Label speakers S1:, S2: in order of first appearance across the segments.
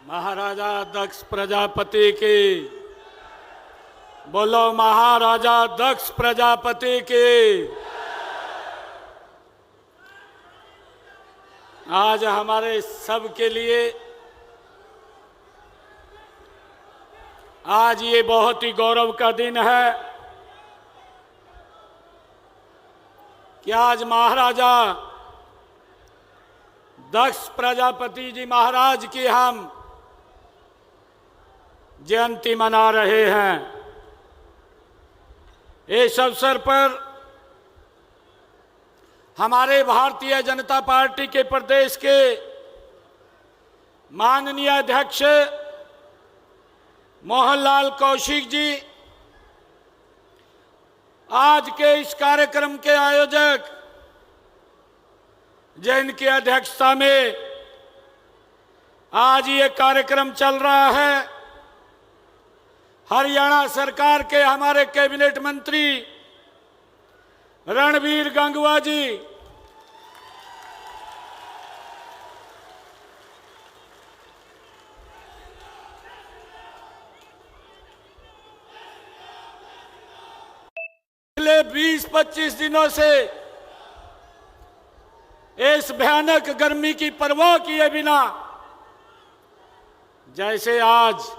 S1: महाराजा दक्ष प्रजापति की बोलो, महाराजा दक्ष प्रजापति की। आज हमारे सब के लिए आज ये बहुत ही गौरव का दिन है कि आज महाराजा दक्ष प्रजापति जी महाराज की हम जयंती मना रहे हैं। इस अवसर पर हमारे भारतीय जनता पार्टी के प्रदेश के माननीय अध्यक्ष मोहनलाल कौशिक जी, आज के इस कार्यक्रम के आयोजक जिनकी अध्यक्षता में आज ये कार्यक्रम चल रहा है, हरियाणा सरकार के हमारे कैबिनेट मंत्री रणबीर गंगवा जी, पिछले 20-25 दिनों से इस भयानक गर्मी की परवाह किए बिना जैसे आज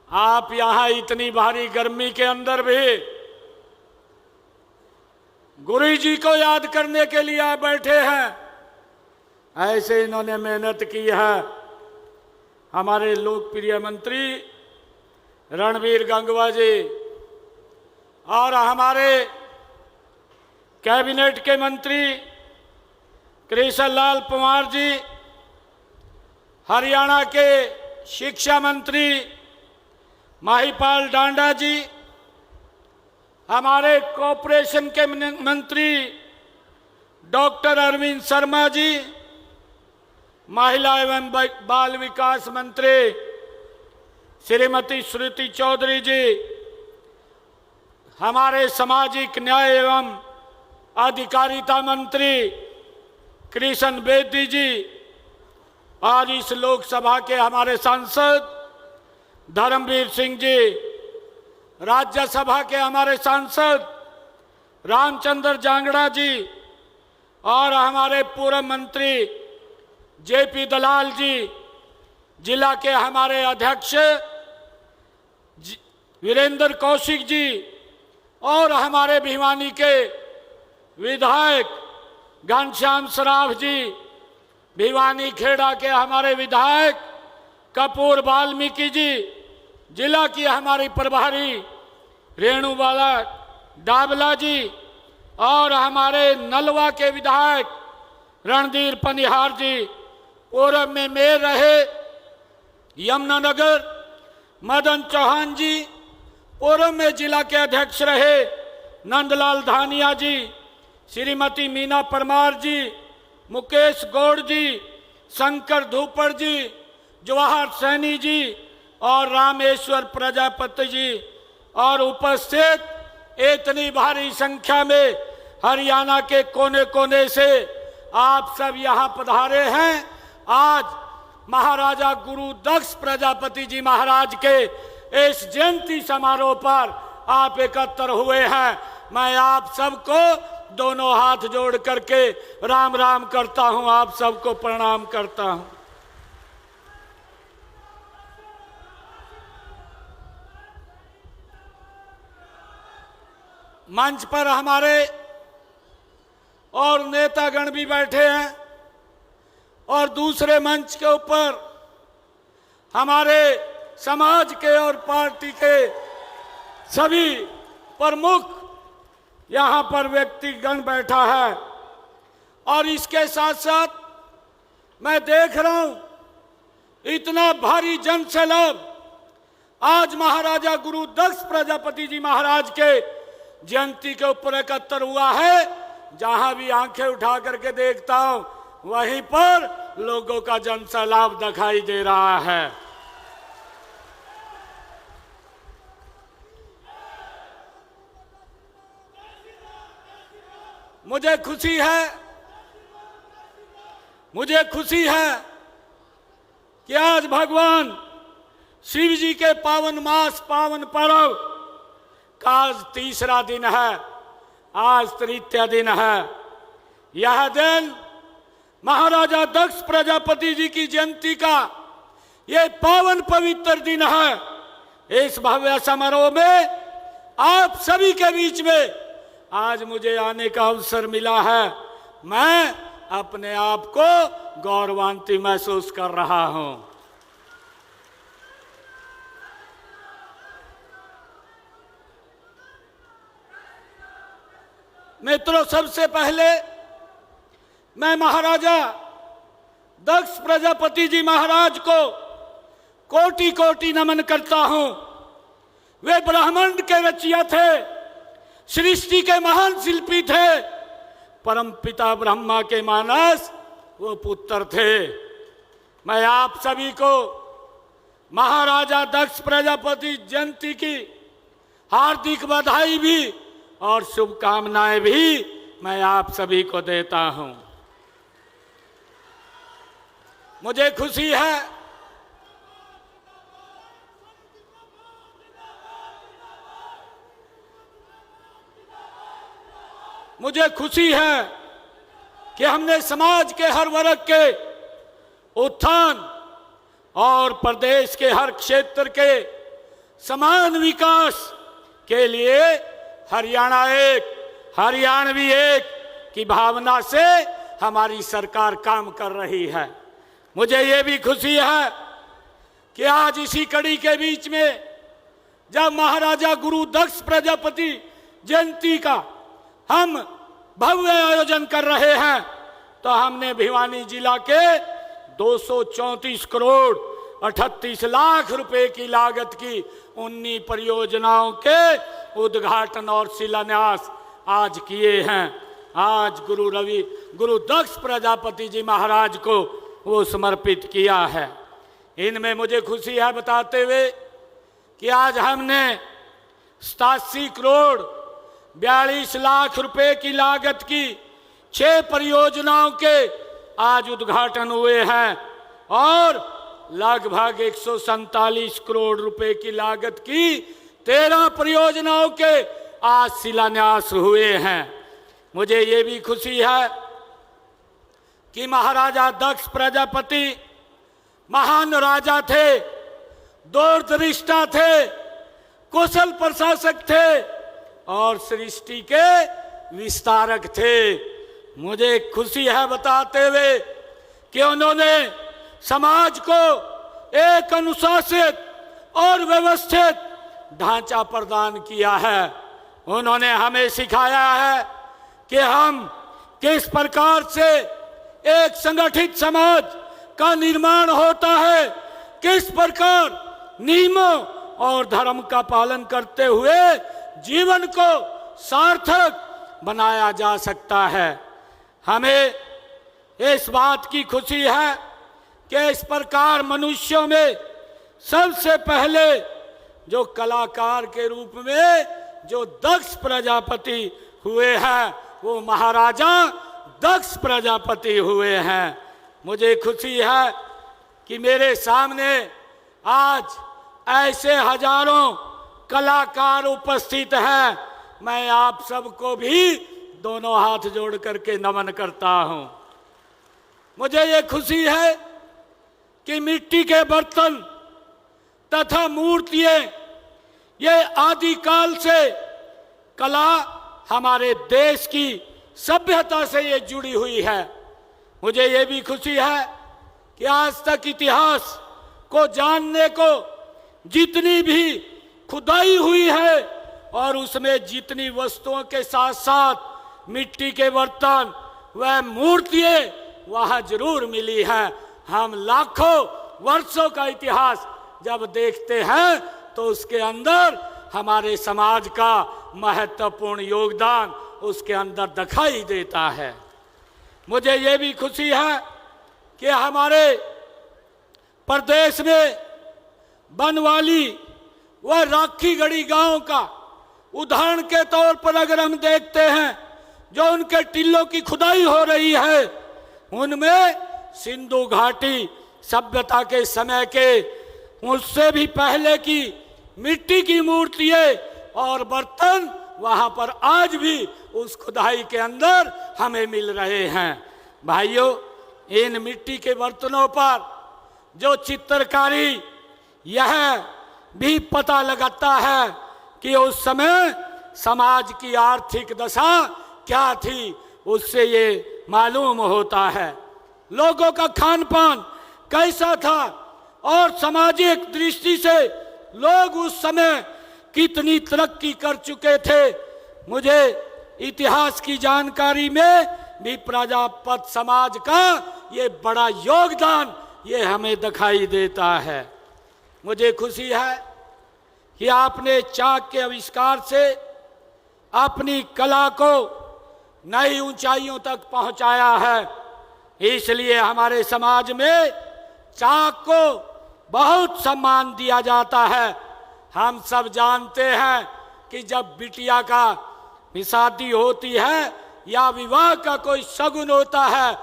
S1: आप यहां इतनी भारी गर्मी के अंदर भी गुरु जी को याद करने के लिए आप बैठे हैं, ऐसे इन्होंने मेहनत की है। हमारे लोकप्रिय मंत्री रणबीर गंगवा जी और हमारे कैबिनेट के मंत्री कृष्ण लाल पंवार जी, हरियाणा के शिक्षा मंत्री माहीपाल डांडा जी, हमारे कॉरपोरेशन के मंत्री डॉक्टर अरविंद शर्मा जी, महिला एवं बाल विकास मंत्री श्रीमती श्रुति चौधरी जी, हमारे सामाजिक न्याय एवं अधिकारिता मंत्री कृष्ण बेदी जी, और इस लोकसभा के हमारे सांसद धर्मवीर सिंह जी, राज्यसभा के हमारे सांसद रामचंद्र जांगड़ा जी, और हमारे पूर्व मंत्री जेपी दलाल जी, जिला के हमारे अध्यक्ष वीरेंद्र कौशिक जी, और हमारे भिवानी के विधायक घनश्याम सराफ जी, भिवानी खेड़ा के हमारे विधायक कपूर वाल्मीकि जी, जिला की हमारी प्रभारी रेणुबाला डाबला जी, और हमारे नलवा के विधायक रणधीर पनिहार जी, पूर्व में मेयर रहे यमुनानगर मदन चौहान जी, पूर्व में जिला के अध्यक्ष रहे नंदलाल धानिया जी, श्रीमती मीना परमार जी, मुकेश गौड़ जी, शंकर धूपड़ जी, जवाहर सैनी जी और रामेश्वर प्रजापति जी, और उपस्थित इतनी भारी संख्या में हरियाणा के कोने कोने से आप सब यहाँ पधारे हैं। आज महाराजा गुरु दक्ष प्रजापति जी महाराज के इस जयंती समारोह पर आप एकत्र हुए हैं। मैं आप सबको दोनों हाथ जोड़ करके राम राम करता हूं, आप सबको प्रणाम करता हूं। मंच पर हमारे और नेतागण भी बैठे हैं, और दूसरे मंच के ऊपर हमारे समाज के और पार्टी के सभी प्रमुख यहाँ पर व्यक्तिगण बैठा है। और इसके साथ साथ मैं देख रहा हूं इतना भारी जनसैलाब आज महाराजा गुरु दक्ष प्रजापति जी महाराज के जयंती के ऊपर एकत्र हुआ है। जहां भी आंखें उठा करके देखता हूं वहीं पर लोगों का जनसैलाब दिखाई दे रहा है। मुझे खुशी है कि आज भगवान शिव जी के पावन मास पावन पर्व का आज तीसरा दिन है, आज तृतीय दिन है। यह दिन महाराजा दक्ष प्रजापति जी की जयंती का ये पावन पवित्र दिन है। इस भव्य समारोह में आप सभी के बीच में आज मुझे आने का अवसर मिला है। मैं अपने आप को गौरवान्वित महसूस कर रहा हूं। मित्रों, सबसे पहले मैं महाराजा दक्ष प्रजापति जी महाराज को कोटि कोटि नमन करता हूं। वे ब्रह्मांड के रचयिता थे, सृष्टि के महान शिल्पी थे, परम पिता ब्रह्मा के मानस वो पुत्र थे। मैं आप सभी को महाराजा दक्ष प्रजापति जयंती की हार्दिक बधाई भी और शुभकामनाएं भी मैं आप सभी को देता हूं। मुझे खुशी है कि हमने समाज के हर वर्ग के उत्थान और प्रदेश के हर क्षेत्र के समान विकास के लिए हरियाणवी एक की भावना से हमारी सरकार काम कर रही है। मुझे ये भी खुशी है कि आज इसी कड़ी के बीच में जब महाराजा गुरु दक्ष प्रजापति जयंती का हम भव्य आयोजन कर रहे हैं, तो हमने भिवानी जिला के 234 करोड़ 38 लाख रुपए की लागत की 19 परियोजनाओं के उद्घाटन और शिलान्यास आज किए हैं। आज गुरु दक्ष प्रजापति जी महाराज को वो समर्पित किया है। इनमें मुझे खुशी है बताते हुए कि आज हमने 87 करोड़ 42 लाख रुपए की लागत की 6 परियोजनाओं के आज उद्घाटन हुए हैं और लगभग 147 करोड़ रुपए की लागत की 13 परियोजनाओं के आज शिलान्यास हुए हैं। मुझे ये भी खुशी है कि महाराजा दक्ष प्रजापति महान राजा थे, दूरदृष्टा थे, कुशल प्रशासक थे और सृष्टि के विस्तारक थे। मुझे खुशी है बताते हुए कि उन्होंने समाज को एक अनुशासित और व्यवस्थित ढांचा प्रदान किया है। उन्होंने हमें सिखाया है कि हम किस प्रकार से एक संगठित समाज का निर्माण होता है, किस प्रकार नियमों और धर्म का पालन करते हुए जीवन को सार्थक बनाया जा सकता है। हमें इस बात की खुशी है कि इस प्रकार मनुष्यों में सबसे पहले जो कलाकार के रूप में जो दक्ष प्रजापति हुए हैं वो महाराजा दक्ष प्रजापति हुए हैं। मुझे खुशी है कि मेरे सामने आज ऐसे हजारों कलाकार उपस्थित हैं। मैं आप सबको भी दोनों हाथ जोड़ करके नमन करता हूं। मुझे ये खुशी है कि मिट्टी के बर्तन तथा मूर्तियां ये आदिकाल से कला हमारे देश की सभ्यता से ये जुड़ी हुई है। मुझे ये भी खुशी है कि आज तक इतिहास को जानने को जितनी भी खुदाई हुई है और उसमें जितनी वस्तुओं के साथ साथ मिट्टी के बर्तन व मूर्तियां वह जरूर मिली है। हम लाखों वर्षों का इतिहास जब देखते हैं तो उसके अंदर हमारे समाज का महत्वपूर्ण योगदान उसके अंदर दिखाई देता है। मुझे ये भी खुशी है कि हमारे प्रदेश में बनवाली व राखीगढ़ी गांव का उदाहरण के तौर पर अगर हम देखते हैं, जो उनके टिल्लों की खुदाई हो रही है उनमें सिंधु घाटी सभ्यता के समय के उससे भी पहले की मिट्टी की मूर्तियां और बर्तन वहां पर आज भी उस खुदाई के अंदर हमें मिल रहे हैं। भाइयों, इन मिट्टी के बर्तनों पर जो चित्रकारी, यह भी पता लगाता है कि उस समय समाज की आर्थिक दशा क्या थी, उससे ये मालूम होता है। लोगों का खान पान कैसा था और सामाजिक दृष्टि से लोग उस समय कितनी तरक्की कर चुके थे। मुझे इतिहास की जानकारी में भी प्रजापत समाज का ये बड़ा योगदान ये हमें दिखाई देता है। मुझे खुशी है कि आपने चाक के आविष्कार से अपनी कला को नई ऊंचाइयों तक पहुंचाया है। इसलिए हमारे समाज में चाक को बहुत सम्मान दिया जाता है। हम सब जानते हैं कि जब बिटिया का शादी होती है या विवाह का कोई शगुन होता है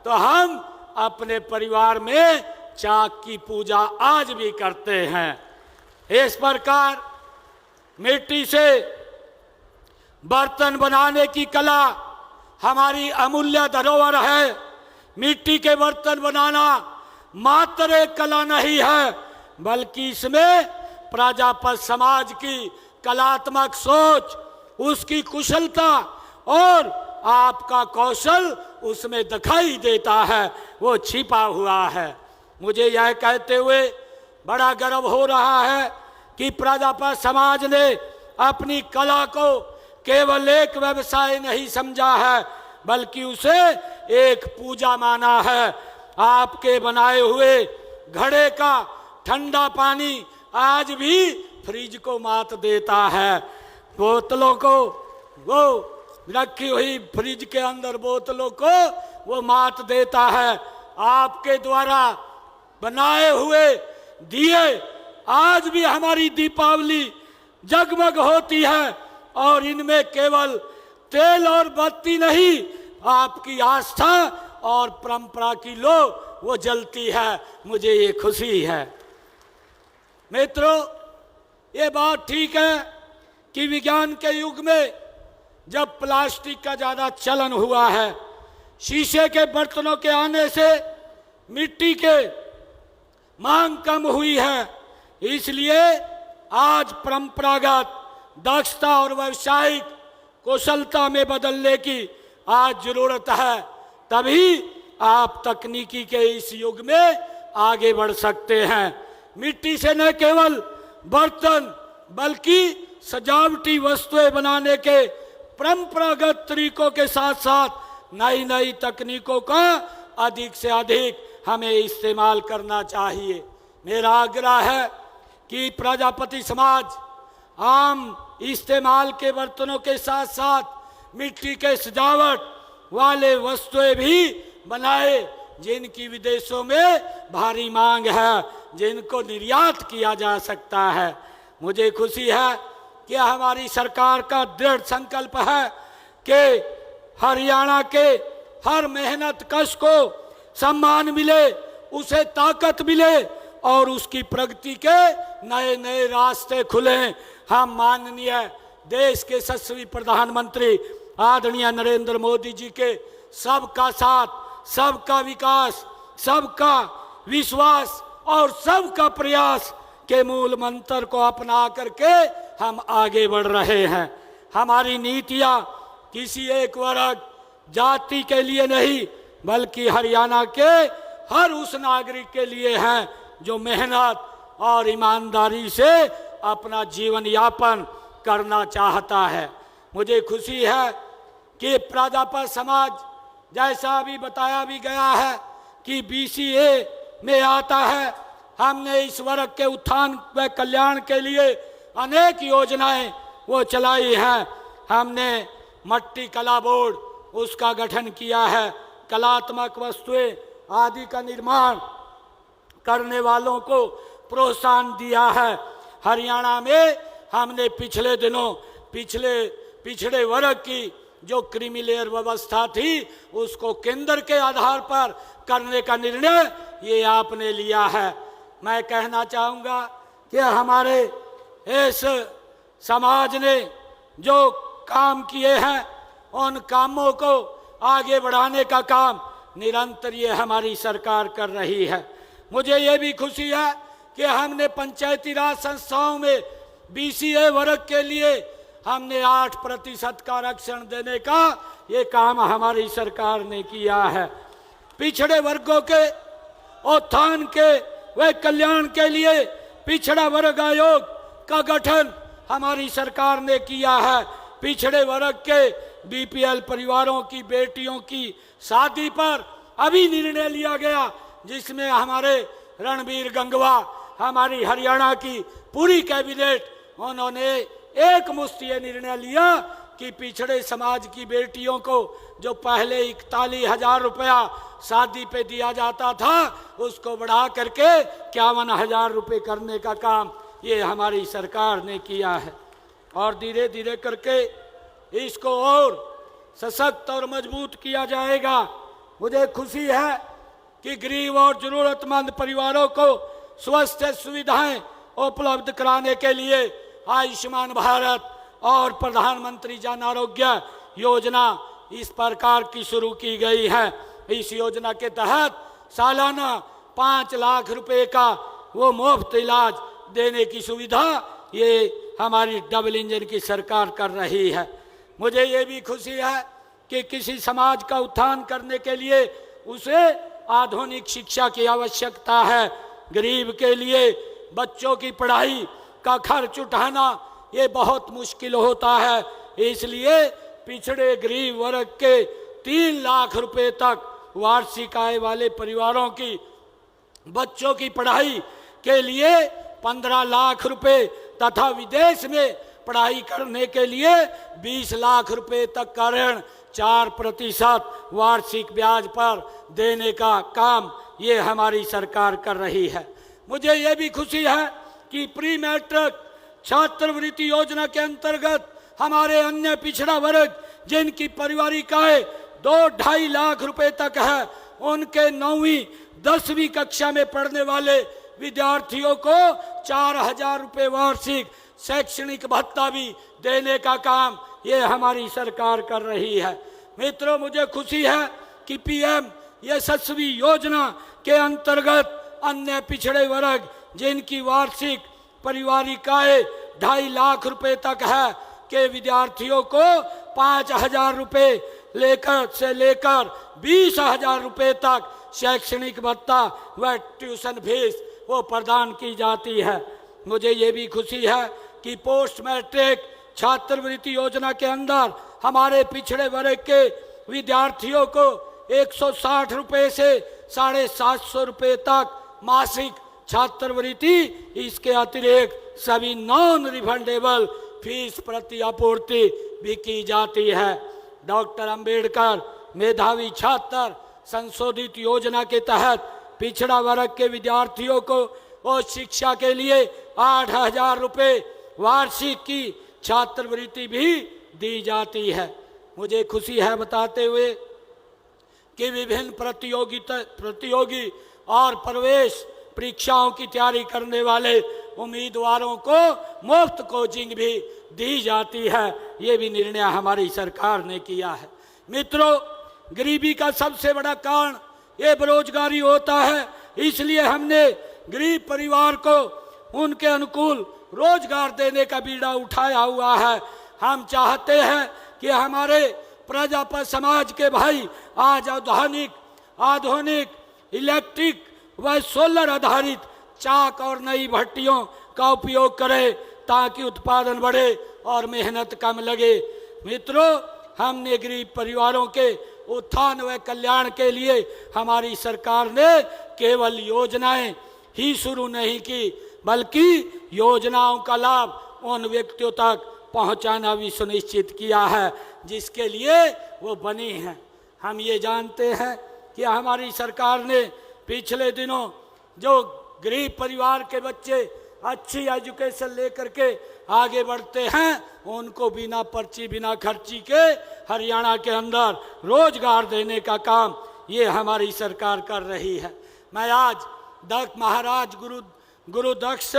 S1: तो हम अपने परिवार में चाक की पूजा आज भी करते हैं। इस प्रकार मिट्टी से बर्तन बनाने की कला हमारी अमूल्य धरोहर है। मिट्टी के बर्तन बनाना मात्र एक कला नहीं है, बल्कि इसमें प्रजापत समाज की कलात्मक सोच, उसकी कुशलता और आपका कौशल उसमें दिखाई देता है, वो छिपा हुआ है। मुझे यह कहते हुए बड़ा गर्व हो रहा है कि प्रजापत समाज ने अपनी कला को केवल एक व्यवसाय नहीं समझा है, बल्कि उसे एक पूजा माना है। आपके बनाए हुए घड़े का ठंडा पानी आज भी फ्रिज को मात देता है। बोतलों को, वो रखी हुई फ्रिज के अंदर बोतलों को वो मात देता है। आपके द्वारा बनाए हुए दिए आज भी हमारी दीपावली जगमग होती है और इनमें केवल तेल और बत्ती नहीं, आपकी आस्था और परंपरा की लो वो जलती है। मुझे ये खुशी है। मित्रों, ये बात ठीक है कि विज्ञान के युग में जब प्लास्टिक का ज़्यादा चलन हुआ है, शीशे के बर्तनों के आने से मिट्टी के मांग कम हुई है। इसलिए आज परंपरागत दक्षता और व्यावसायिक कुशलता में बदलने की आज जरूरत है। तभी आप तकनीकी के इस युग में आगे बढ़ सकते हैं। मिट्टी से न केवल बर्तन बल्कि सजावटी वस्तुएं बनाने के परंपरागत तरीकों के साथ साथ नई नई तकनीकों का अधिक से अधिक हमें इस्तेमाल करना चाहिए। मेरा आग्रह है कि प्रजापति समाज आम इस्तेमाल के बर्तनों के साथ साथ मिट्टी के सजावट वाले वस्तुएं भी बनाए, जिनकी विदेशों में भारी मांग है, जिनको निर्यात किया जा सकता है। मुझे खुशी है कि हमारी सरकार का दृढ़ संकल्प है कि हरियाणा के हर मेहनत कश को सम्मान मिले, उसे ताकत मिले और उसकी प्रगति के नए नए रास्ते खुले। हम माननीय देश के यशस्वी प्रधानमंत्री आदरणीय नरेंद्र मोदी जी के सबका साथ, सबका विकास, सबका विश्वास और सबका प्रयास के मूल मंत्र को अपना करके हम आगे बढ़ रहे हैं। हमारी नीतियां किसी एक वर्ग जाति के लिए नहीं, बल्कि हरियाणा के हर उस नागरिक के लिए हैं जो मेहनत और ईमानदारी से अपना जीवन यापन करना चाहता है। मुझे खुशी है कि प्रजापत समाज, जैसा अभी बताया भी गया है कि BCA में आता है, हमने इस वर्ग के उत्थान व कल्याण के लिए अनेक योजनाएं वो चलाई हैं। हमने मट्टी कला बोर्ड उसका गठन किया है, कलात्मक वस्तुएं आदि का निर्माण करने वालों को प्रोत्साहन दिया है। हरियाणा में हमने पिछले दिनों पिछड़े वर्ग की जो क्रीमी लेयर व्यवस्था थी उसको केंद्र के आधार पर करने का निर्णय ये आपने लिया है। मैं कहना चाहूँगा कि हमारे इस समाज ने जो काम किए हैं उन कामों को आगे बढ़ाने का काम निरंतर ये हमारी सरकार कर रही है। मुझे ये भी खुशी है कि हमने पंचायती राज संस्थाओं में BCA वर्ग के लिए हमने 8% का आरक्षण देने का ये काम हमारी सरकार ने किया है। पिछड़े वर्गों के उत्थान के व कल्याण के लिए पिछड़ा वर्ग आयोग का गठन हमारी सरकार ने किया है। पिछड़े वर्ग के BPL परिवारों की बेटियों की शादी पर अभी निर्णय लिया गया, जिसमें हमारे रणबीर गंगवा, हमारी हरियाणा की पूरी कैबिनेट, उन्होंने एक मुश्त ये निर्णय लिया कि पिछड़े समाज की बेटियों को जो पहले 41,000 रुपया शादी पे दिया जाता था उसको बढ़ा करके 51,000 रुपये करने का काम ये हमारी सरकार ने किया है। और धीरे धीरे करके इसको और सशक्त और मजबूत किया जाएगा। मुझे खुशी है कि गरीब और जरूरतमंद परिवारों को स्वास्थ्य सुविधाएं उपलब्ध कराने के लिए आयुष्मान भारत और प्रधानमंत्री जन आरोग्य योजना इस प्रकार की शुरू की गई है। इस योजना के तहत सालाना 5 लाख रुपए का वो मुफ्त इलाज देने की सुविधा ये हमारी डबल इंजन की सरकार कर रही है। मुझे ये भी खुशी है कि किसी समाज का उत्थान करने के लिए उसे आधुनिक शिक्षा की आवश्यकता है। गरीब के लिए बच्चों की पढ़ाई का खर्च उठाना ये बहुत मुश्किल होता है, इसलिए पिछड़े गरीब वर्ग के 3 लाख रुपए तक वार्षिक आय वाले परिवारों की बच्चों की पढ़ाई के लिए 15 लाख रुपए तथा विदेश में पढ़ाई करने के लिए 20 लाख रुपए तक का ऋण 4% वार्षिक ब्याज पर देने का काम ये हमारी सरकार कर रही है। मुझे ये भी खुशी है कि प्री मैट्रिक छात्रवृत्ति योजना के अंतर्गत हमारे अन्य पिछड़ा वर्ग जिनकी पारिवारिक आय 2-2.5 लाख रुपए तक है, उनके 9वीं 10वीं कक्षा में पढ़ने वाले विद्यार्थियों को 4,000 रुपए वार्षिक शैक्षणिक भत्ता भी देने का काम ये हमारी सरकार कर रही है। मित्रों, मुझे खुशी है कि PM यशस्वी योजना के अंतर्गत अन्य पिछड़े वर्ग जिनकी वार्षिक पारिवारिक आय 2.5 लाख रुपए तक है के विद्यार्थियों को 5,000 रुपए लेकर 20,000 रुपए तक शैक्षणिक भत्ता व ट्यूशन फीस वो प्रदान की जाती है। मुझे ये भी खुशी है कि पोस्ट मैट्रिक छात्रवृत्ति योजना के अंदर हमारे पिछड़े वर्ग के विद्यार्थियों को 160 रुपए से 750 रुपए तक मासिक छात्रवृत्ति, इसके अतिरिक्त सभी नॉन रिफंडेबल फीस प्रति आपूर्ति भी की जाती है। डॉक्टर अंबेडकर मेधावी छात्र संशोधित योजना के तहत पिछड़ा वर्ग के विद्यार्थियों को और शिक्षा के लिए 8,000 रुपये वार्षिक की छात्रवृत्ति भी दी जाती है। मुझे खुशी है बताते हुए कि विभिन्न प्रतियोगी और प्रवेश परीक्षाओं की तैयारी करने वाले उम्मीदवारों को मुफ्त कोचिंग भी दी जाती है। ये भी निर्णय हमारी सरकार ने किया है। मित्रों, गरीबी का सबसे बड़ा कारण ये बेरोजगारी होता है, इसलिए हमने गरीब परिवार को उनके अनुकूल रोजगार देने का बीड़ा उठाया हुआ है। हम चाहते हैं कि हमारे प्रजापति समाज के भाई आज आधुनिक इलेक्ट्रिक व सोलर आधारित चाक और नई भट्टियों का उपयोग करें ताकि उत्पादन बढ़े और मेहनत कम लगे। मित्रों, हमने गरीब परिवारों के उत्थान व कल्याण के लिए हमारी सरकार ने केवल योजनाएं ही शुरू नहीं की, बल्कि योजनाओं का लाभ उन व्यक्तियों तक पहुंचाना भी सुनिश्चित किया है जिसके लिए वो बनी है। हम ये जानते हैं कि हमारी सरकार ने पिछले दिनों जो गरीब परिवार के बच्चे अच्छी एजुकेशन लेकर के आगे बढ़ते हैं उनको बिना पर्ची बिना खर्ची के हरियाणा के अंदर रोजगार देने का काम ये हमारी सरकार कर रही है। मैं आज दक्ष महाराज गुरु दक्ष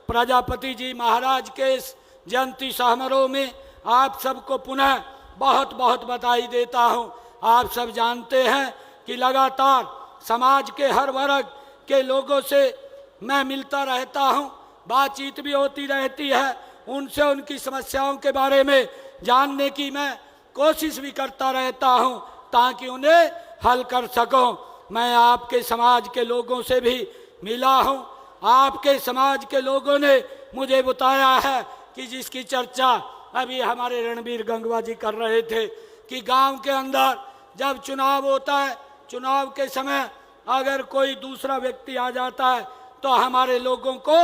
S1: प्रजापति जी महाराज के इस जयंती समारोह में आप सबको पुनः बहुत बहुत बधाई देता हूँ। आप सब जानते हैं कि लगातार समाज के हर वर्ग के लोगों से मैं मिलता रहता हूँ, बातचीत भी होती रहती है, उनसे उनकी समस्याओं के बारे में जानने की मैं कोशिश भी करता रहता हूँ ताकि उन्हें हल कर सकूँ। मैं आपके समाज के लोगों से भी मिला हूँ। आपके समाज के लोगों ने मुझे बताया है कि जिसकी चर्चा अभी हमारे रणबीर गंगवा जी कर रहे थे कि गांव के अंदर जब चुनाव होता है, चुनाव के समय अगर कोई दूसरा व्यक्ति आ जाता है तो हमारे लोगों को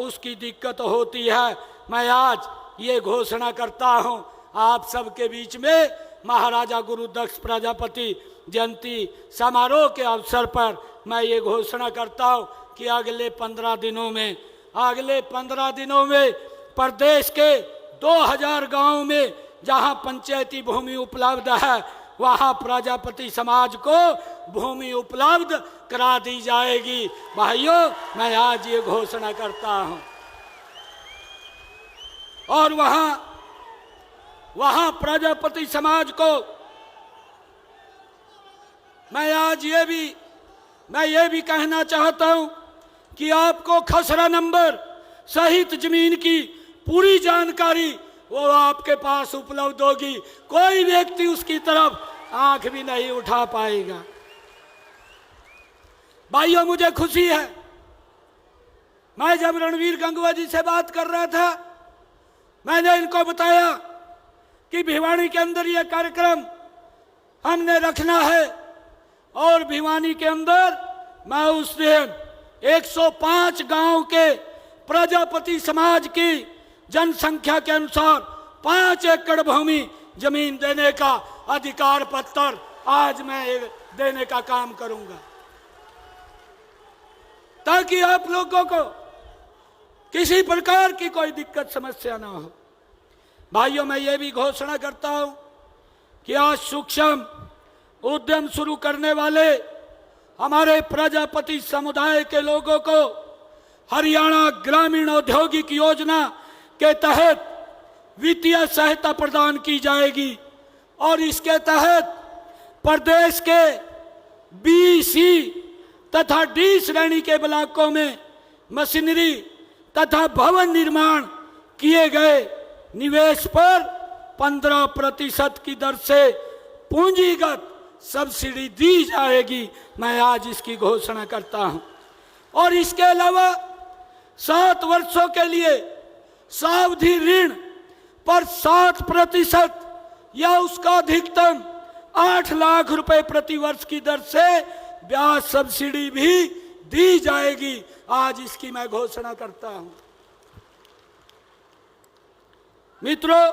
S1: उसकी दिक्कत होती है। मैं आज ये घोषणा करता हूँ आप सबके बीच में महाराजा गुरु दक्ष प्रजापति जयंती समारोह के अवसर पर मैं ये घोषणा करता हूँ कि अगले 15 दिनों में प्रदेश के 2000 गांव में जहां पंचायती भूमि उपलब्ध है वहां प्रजापति समाज को भूमि उपलब्ध करा दी जाएगी। भाइयों, मैं आज ये घोषणा करता हूं। और वहां प्रजापति समाज को मैं आज ये भी कहना चाहता हूं कि आपको खसरा नंबर सहित जमीन की पूरी जानकारी वो आपके पास उपलब्ध होगी। कोई व्यक्ति उसकी तरफ आंख भी नहीं उठा पाएगा। भाइयों, मुझे खुशी है, मैं जब रणबीर गंगवा जी से बात कर रहा था मैंने इनको बताया कि भिवानी के अंदर यह कार्यक्रम हमने रखना है और भिवानी के अंदर मैं उस दिन 105 गांव के प्रजापति समाज की जनसंख्या के अनुसार 5 एकड़ भूमि जमीन देने का अधिकार पत्र आज मैं देने का काम करूंगा ताकि आप लोगों को किसी प्रकार की कोई दिक्कत समस्या ना हो। भाइयों, मैं ये भी घोषणा करता हूं कि आज सूक्ष्म उद्यम शुरू करने वाले हमारे प्रजापति समुदाय के लोगों को हरियाणा ग्रामीण औद्योगिक योजना के तहत वित्तीय सहायता प्रदान की जाएगी और इसके तहत प्रदेश के बी, सी तथा डी श्रेणी के ब्लॉकों में मशीनरी तथा भवन निर्माण किए गए निवेश पर 15% की दर से पूंजीगत सब्सिडी दी जाएगी। मैं आज इसकी घोषणा करता हूं। और इसके अलावा 7 वर्षों के लिए सावधि ऋण पर 7% या उसका अधिकतम 8 लाख रुपए प्रति वर्ष की दर से ब्याज सब्सिडी भी दी जाएगी। आज इसकी मैं घोषणा करता हूं। मित्रों,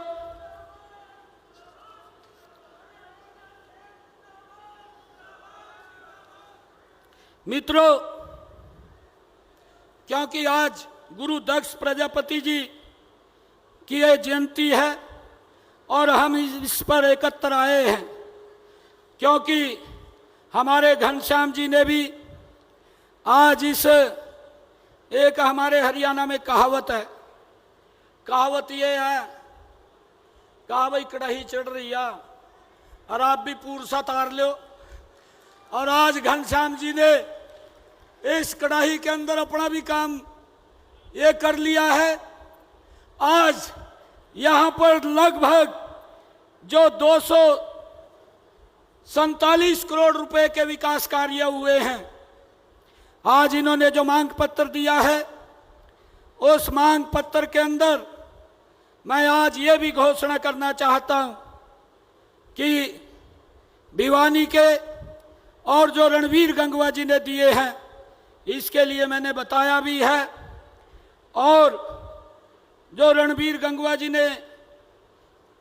S1: क्योंकि आज गुरु दक्ष प्रजापति जी की यह जयंती है और हम इस पर एकत्र आए हैं क्योंकि हमारे घनश्याम जी ने भी आज एक हमारे हरियाणा में कहावत है, कहावत ये है, कहा भाई कड़ाही चढ़ रही है और आप भी पूरसा तार लो। और आज घनश्याम जी ने इस कड़ाही के अंदर अपना भी काम ये कर लिया है। आज यहाँ पर लगभग जो 247 करोड़ रुपए के विकास कार्य हुए हैं, आज इन्होंने जो मांग पत्र दिया है उस मांग पत्र के अंदर मैं आज ये भी घोषणा करना चाहता हूँ कि भिवानी के और जो रणबीर गंगवा जी ने दिए हैं इसके लिए मैंने बताया भी है। और जो रणबीर गंगवा जी ने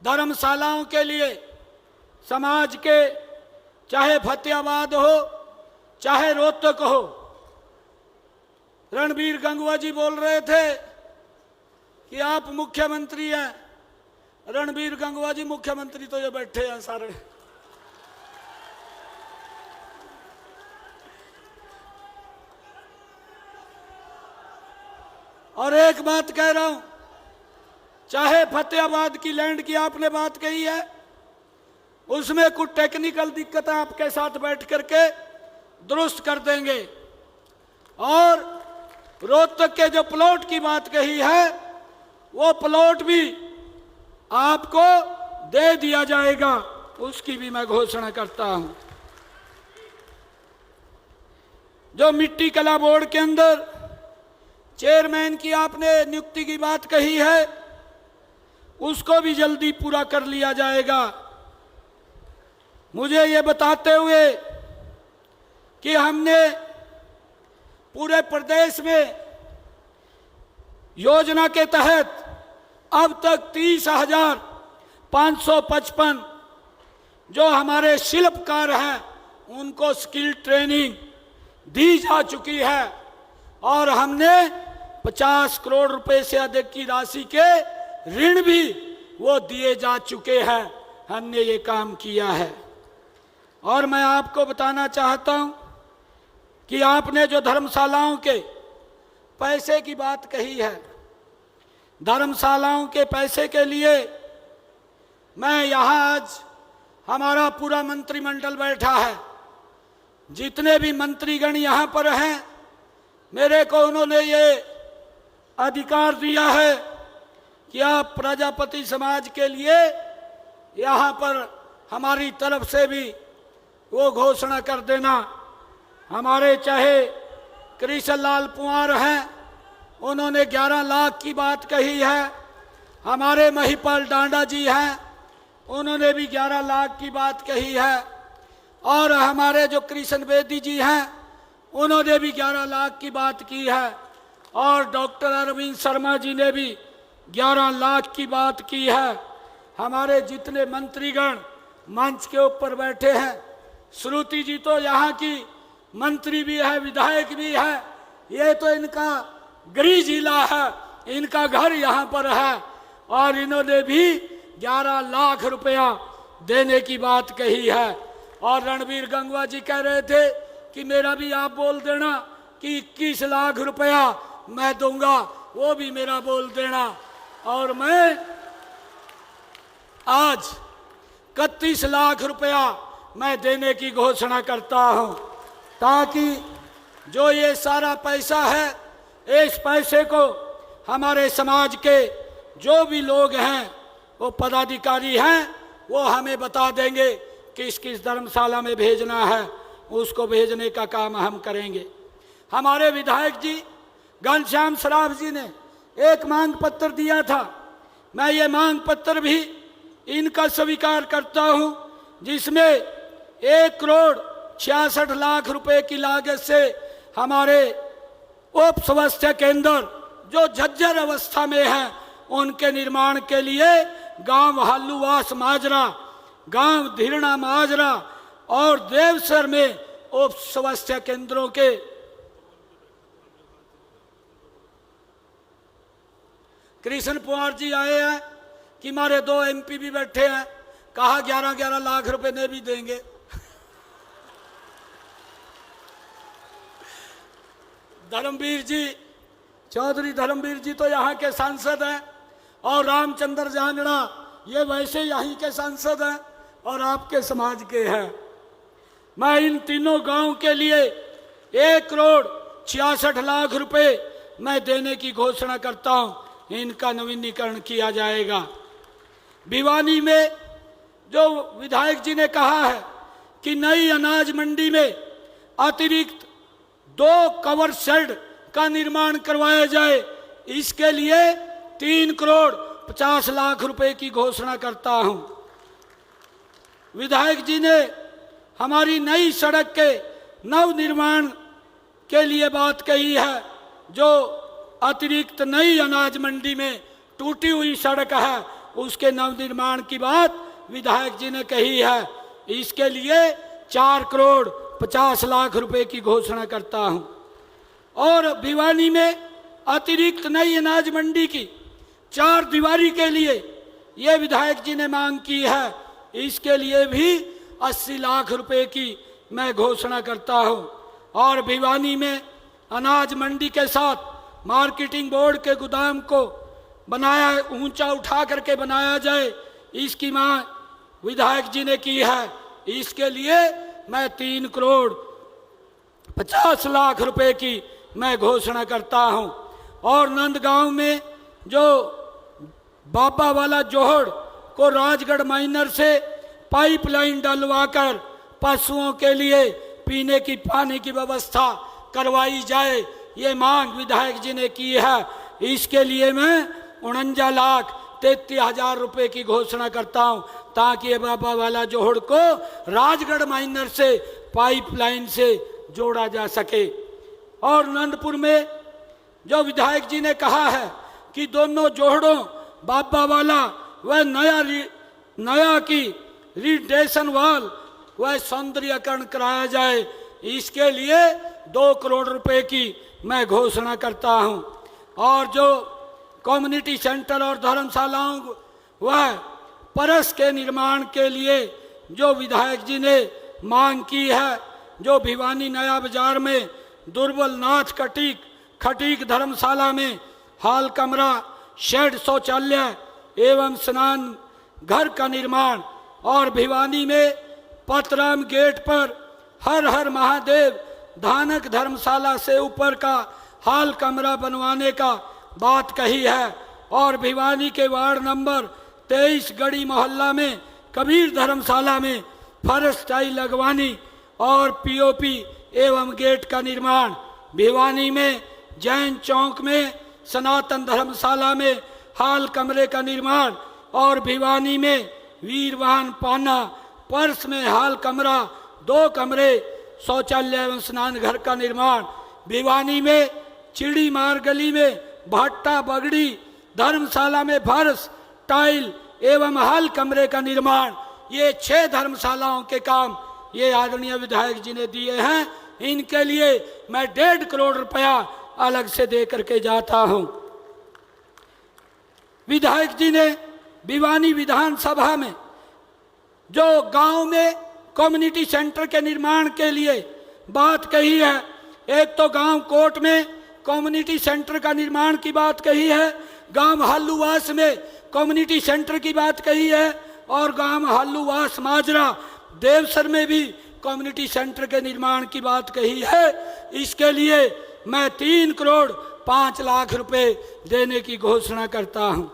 S1: धर्मशालाओं के लिए समाज के, चाहे फतेहाबाद हो चाहे रोहतक हो, रणबीर गंगवा जी बोल रहे थे कि आप मुख्यमंत्री हैं। रणबीर गंगवा जी मुख्यमंत्री तो ये बैठे हैं सारे। और एक बात कह रहा हूं, चाहे फतेहाबाद की लैंड की आपने बात कही है, उसमें कुछ टेक्निकल दिक्कत है, आपके साथ बैठ करके दुरुस्त कर देंगे। और रोहतक के जो प्लॉट की बात कही है, वो प्लॉट भी आपको दे दिया जाएगा, उसकी भी मैं घोषणा करता हूं। जो मिट्टी कला बोर्ड के अंदर चेयरमैन की आपने नियुक्ति की बात कही है, उसको भी जल्दी पूरा कर लिया जाएगा। मुझे ये बताते हुए कि हमने पूरे प्रदेश में योजना के तहत अब तक 30,555 जो हमारे शिल्पकार हैं उनको स्किल ट्रेनिंग दी जा चुकी है और हमने 50 करोड़ रुपए से अधिक की राशि के ऋण भी वो दिए जा चुके हैं। हमने ये काम किया है। और मैं आपको बताना चाहता हूं कि आपने जो धर्मशालाओं के पैसे की बात कही है, धर्मशालाओं के पैसे के लिए मैं यहाँ आज हमारा पूरा मंत्रिमंडल बैठा है, जितने भी मंत्रीगण यहाँ पर हैं, मेरे को उन्होंने ये अधिकार दिया है कि आप प्रजापति समाज के लिए यहाँ पर हमारी तरफ से भी वो घोषणा कर देना। हमारे चाहे कृष्ण लाल पुआर हैं, उन्होंने 11 लाख की बात कही है। हमारे महिपाल डांडा जी हैं, उन्होंने भी 11 लाख की बात कही है। और हमारे जो कृष्ण बेदी जी हैं, उन्होंने भी 11 लाख की बात की है। और डॉक्टर अरविंद शर्मा जी ने भी 11 लाख की बात की है। हमारे जितने मंत्रीगण मंच के ऊपर बैठे हैं, श्रुति जी तो यहाँ की मंत्री भी है, विधायक भी है, ये तो इनका गृह जिला है, इनका घर यहाँ पर है, और इन्होंने भी 11 लाख रुपया देने की बात कही है। और रणबीर गंगवा जी कह रहे थे कि मेरा भी आप बोल देना कि 21 लाख रुपया मैं दूंगा, वो भी मेरा बोल देना। और मैं आज 31 लाख रुपया मैं देने की घोषणा करता हूं, ताकि जो ये सारा पैसा है, इस पैसे को हमारे समाज के जो भी लोग हैं, वो पदाधिकारी हैं, वो हमें बता देंगे किस किस धर्मशाला में भेजना है, उसको भेजने का काम हम करेंगे। हमारे विधायक जी घनश्याम सराफ जी ने एक मांग पत्र दिया था, मैं ये मांग पत्र भी इनका स्वीकार करता हूं, जिसमें 1,66,00,000 रुपए की लागत से हमारे उप स्वास्थ्य केंद्र जो झज्जर अवस्था में है, उनके निर्माण के लिए गांव हालूवास माजरा, गांव धीरणा माजरा और देवसर में उप स्वास्थ्य केंद्रों के कृष्ण पुआर जी आए हैं कि हमारे 2 एमपी भी बैठे हैं, कहा 11-11 लाख रुपए ने भी देंगे। धर्मवीर जी, चौधरी धर्मवीर जी तो यहाँ के सांसद हैं, और रामचंद्र जांगड़ा ये वैसे यहीं के सांसद हैं और आपके समाज के हैं। मैं इन तीनों गांव के लिए 1,66,00,000 रुपए मैं देने की घोषणा करता हूं, इनका नवीनीकरण किया जाएगा। भिवानी में जो विधायक जी ने कहा है कि नई अनाज मंडी में अतिरिक्त 2 कवर शेड का निर्माण करवाया जाए, इसके लिए 3,50,00,000 रुपए की घोषणा करता हूं। विधायक जी ने हमारी नई सड़क के नव निर्माण के लिए बात कही है, जो अतिरिक्त नई अनाज मंडी में टूटी हुई सड़क है, उसके नव निर्माण की बात विधायक जी ने कही है। इसके लिए 4,50,00,000 रुपए की घोषणा करता हूं। और भिवानी में अतिरिक्त नई अनाज मंडी की 4 दीवारी के लिए ये विधायक जी ने मांग की है, इसके लिए भी 80 लाख रुपए की मैं घोषणा करता हूं। और भिवानी में अनाज मंडी के साथ मार्केटिंग बोर्ड के गोदाम को बनाया, ऊंचा उठा करके बनाया जाए, इसकी मांग विधायक जी ने की है। इसके लिए मैं 3 करोड़ 50 लाख रुपए की मैं घोषणा करता हूं। और नंदगांव में जो बाबा वाला जोहड़ को राजगढ़ माइनर से पाइपलाइन डलवाकर पशुओं के लिए पीने की पानी की व्यवस्था करवाई जाए, ये मांग विधायक जी ने की है। इसके लिए मैं 49,33,000 रुपए की घोषणा करता हूं, ताकि ये बाबा वाला जोहड़ को राजगढ़ माइनर से पाइपलाइन से जोड़ा जा सके। और नंदपुर में जो विधायक जी ने कहा है कि दोनों जोहड़ों बाबा वाला व नया की रिडेशन वाल व सौंदर्यकरण कराया जाए, इसके लिए 2 करोड़ रुपए की मैं घोषणा करता हूं। और जो कम्युनिटी सेंटर और धर्मशालाओं व परस के निर्माण के लिए जो विधायक जी ने मांग की है, जो भिवानी नया बाजार में दुर्बल नाथ खटीक धर्मशाला में हाल कमरा, शेड, शौचालय एवं स्नान घर का निर्माण, और भिवानी में पतराम गेट पर हर हर महादेव धानक धर्मशाला से ऊपर का हाल कमरा बनवाने का बात कही है। और भिवानी के वार्ड नंबर 23 गढ़ी मोहल्ला में कबीर धर्मशाला में फर्श टाइल लगवानी और पीओपी एवं गेट का निर्माण, भिवानी में जैन चौक में सनातन धर्मशाला में हाल कमरे का निर्माण, और भिवानी में वीरवान पाना पर्स में हाल कमरा, 2 कमरे, शौचालय एवं स्नान घर का निर्माण, भिवानी में चिड़ी मार गली में भट्टा बगड़ी धर्मशाला में फर्श टाइल एवं हाल कमरे का निर्माण। ये 6 धर्मशालाओं के काम ये आदरणीय विधायक जी ने दिए हैं। इनके लिए मैं 1.5 करोड़ रुपया अलग से दे करके जाता हूं। विधायक जी ने भिवानी विधानसभा में जो गांव में कम्युनिटी सेंटर के निर्माण के लिए बात कही है, एक तो गांव कोट में कम्युनिटी सेंटर का निर्माण की बात कही है, गांव हल्लुवास में कम्युनिटी सेंटर की बात कही है, और गांव हल्लुवास माजरा देवसर में भी कम्युनिटी सेंटर के निर्माण की बात कही है। इसके लिए मैं 3 करोड़ 5 लाख रुपए देने की घोषणा करता हूं।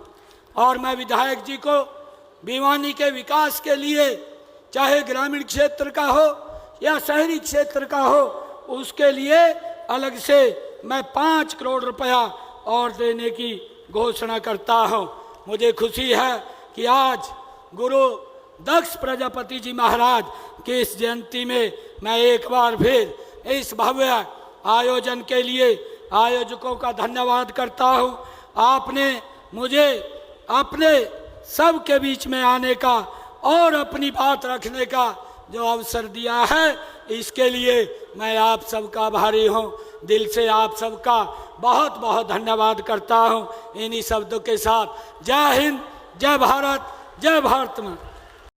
S1: और मैं विधायक जी को भिवानी के विकास के लिए, चाहे ग्रामीण क्षेत्र का हो या शहरी क्षेत्र का हो, उसके लिए अलग से मैं 5 करोड़ रुपया और देने की घोषणा करता हूं। मुझे खुशी है कि आज गुरु दक्ष प्रजापति जी महाराज की इस जयंती में मैं एक बार फिर इस भव्य आयोजन के लिए आयोजकों का धन्यवाद करता हूं। आपने मुझे अपने सब के बीच में आने का और अपनी बात रखने का जो अवसर दिया है, इसके लिए मैं आप सबका आभारी हूं। दिल से आप सबका बहुत बहुत धन्यवाद करता हूं। इन्हीं शब्दों के साथ जय हिंद, जय भारत, जय भारत मां।